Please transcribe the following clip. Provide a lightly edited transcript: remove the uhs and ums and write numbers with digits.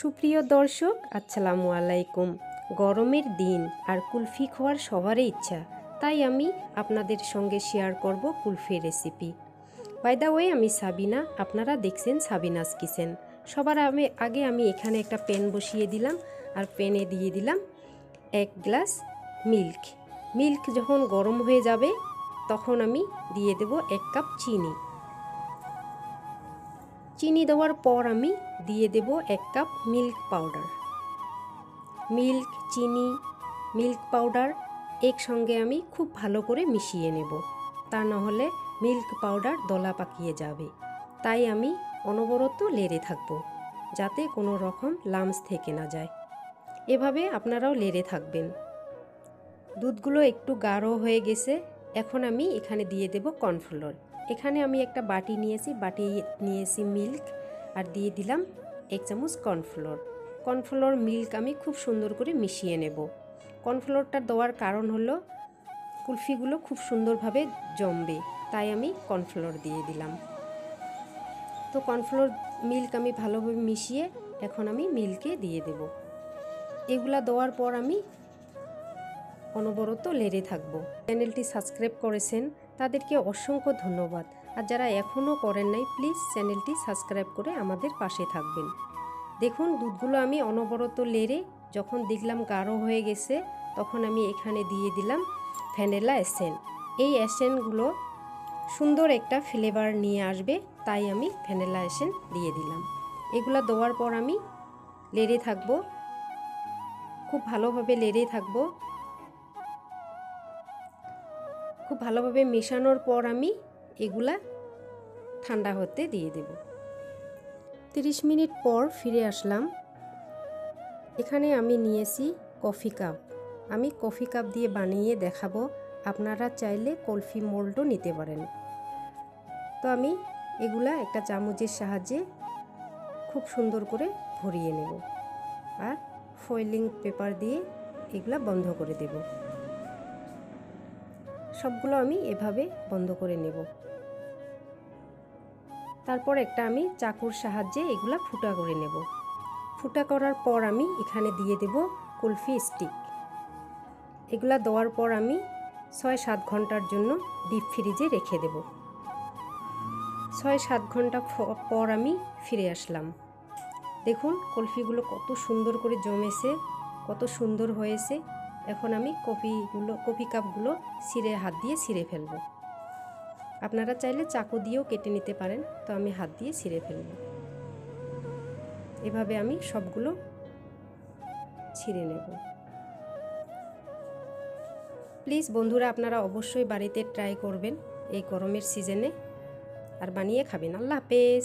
সুপ্রিয় দর্শক, আসসালামু আলাইকুম। গরমের দিন আর কুলফি খাওয়ার সবারই ইচ্ছা, তাই আমি আপনাদের সঙ্গে শেয়ার করব kulfi recipe. By the way, আমি সাবিনা, আপনারা দেখছেন সাবিনাস কিচেন। সবার আগে আমি এখানে একটা প্যান বসিয়ে দিলাম, আর প্যানে দিয়ে দিলাম 1 গ্লাস মিল্ক। মিল্ক যখন গরম হয়ে যাবে তখন আমি দিয়ে দেব 1 কাপ চিনি। চিনি দেওয়ার পর আমি দিয়ে দেব 1 কাপ মিল্ক পাউডার। মিল্ক, চিনি, মিল্ক পাউডার একসঙ্গে আমি খুব ভালো করে মিশিয়ে নেব, তা না হলে মিল্ক পাউডার দলা পাকিয়ে যাবে। তাই আমি অনবরত লেড়ে থাকব, যাতে কোনো রকম লামস থেকে না যায়। এভাবে আপনারাও লেড়ে থাকবেন। দুধগুলো একটু গাঢ় হয়ে গেছে, এখন আমি এখানে দিয়ে দেব কর্নফ্লোর। এখানে আমি একটা বাটি নিয়েছি মিল্ক, আর দিয়ে দিলাম 1 চামচ কর্নফ্লোর। কর্নফ্লোর মিল্ক আমি খুব সুন্দর করে মিশিয়ে নেব। কর্নফ্লোরটা দেওয়ার কারণ হলো কুলফিগুলো খুব সুন্দরভাবে জমবে, তাই আমি কর্নফ্লোর দিয়ে দিলাম। তো কর্নফ্লোর মিল্ক আমি ভালোভাবে মিশিয়ে এখন আমি মিল্কে দিয়ে দেব। এগুলা দেওয়ার পর আমি অনবরত লেড়ে থাকব। চ্যানেলটি সাবস্ক্রাইব করেছেন তাদেরকে অসংখ্য ধন্যবাদ, আর যারা এখনও করেন নাই প্লিজ চ্যানেলটি সাবস্ক্রাইব করে আমাদের পাশে থাকবেন। দেখুন, দুধগুলো আমি অনবরত লেড়ে যখন দেখলাম গাঢ় হয়ে গেছে, তখন আমি এখানে দিয়ে দিলাম ভ্যানিলা এসেন্স। এই এসেন্সগুলো সুন্দর একটা ফ্লেভার নিয়ে আসবে, তাই আমি ভ্যানিলা এসেন্স দিয়ে দিলাম। এগুলো দেওয়ার পর আমি লেড়ে থাকব, খুব ভালোভাবে লেড়ে থাকব। খুব ভালোভাবে মেশানোর পর আমি এগুলা ঠান্ডা হতে দিয়ে দেব। 30 মিনিট পর ফিরে আসলাম। এখানে আমি নিয়েছি কফি কাপ। আমি কফি কাপ দিয়ে বানিয়ে দেখাবো, আপনারা চাইলে কলফি মোল্ডও নিতে পারেন। তো আমি এগুলা একটা চামচের সাহায্যে খুব সুন্দর করে ভরিয়ে নেব, আর ফয়েলিং পেপার দিয়ে এগুলা বন্ধ করে দেব। সবগুলো আমি এভাবে বন্ধ করে নেব। তারপর একটা আমি চাকুর সাহায্যে এগুলা ফুটা করে নেব। ফুটা করার পর আমি এখানে দিয়ে দেব কুলফি স্টিক। এগুলা দেওয়ার পর আমি 6-7 ঘন্টার জন্য ডিপ ফ্রিজে রেখে দেব। 6-7 ঘন্টা পর আমি ফিরে আসলাম। দেখুন কুলফিগুলো কত সুন্দর করে জমেছে, কত সুন্দর হয়েছে। এখন আমি কফি কাপগুলো হাত দিয়ে ছিঁড়ে ফেলব। আপনারা চাইলে চাকু দিয়েও কেটে নিতে পারেন, তো আমি হাত দিয়ে ছিঁড়ে ফেলব। এভাবে আমি সবগুলো ছিঁড়ে নেব। প্লিজ বন্ধুরা, আপনারা অবশ্যই বাড়িতে ট্রাই করবেন এই গরমের সিজনে, আর বানিয়ে খাবেন। আল্লাহ হাফেজ।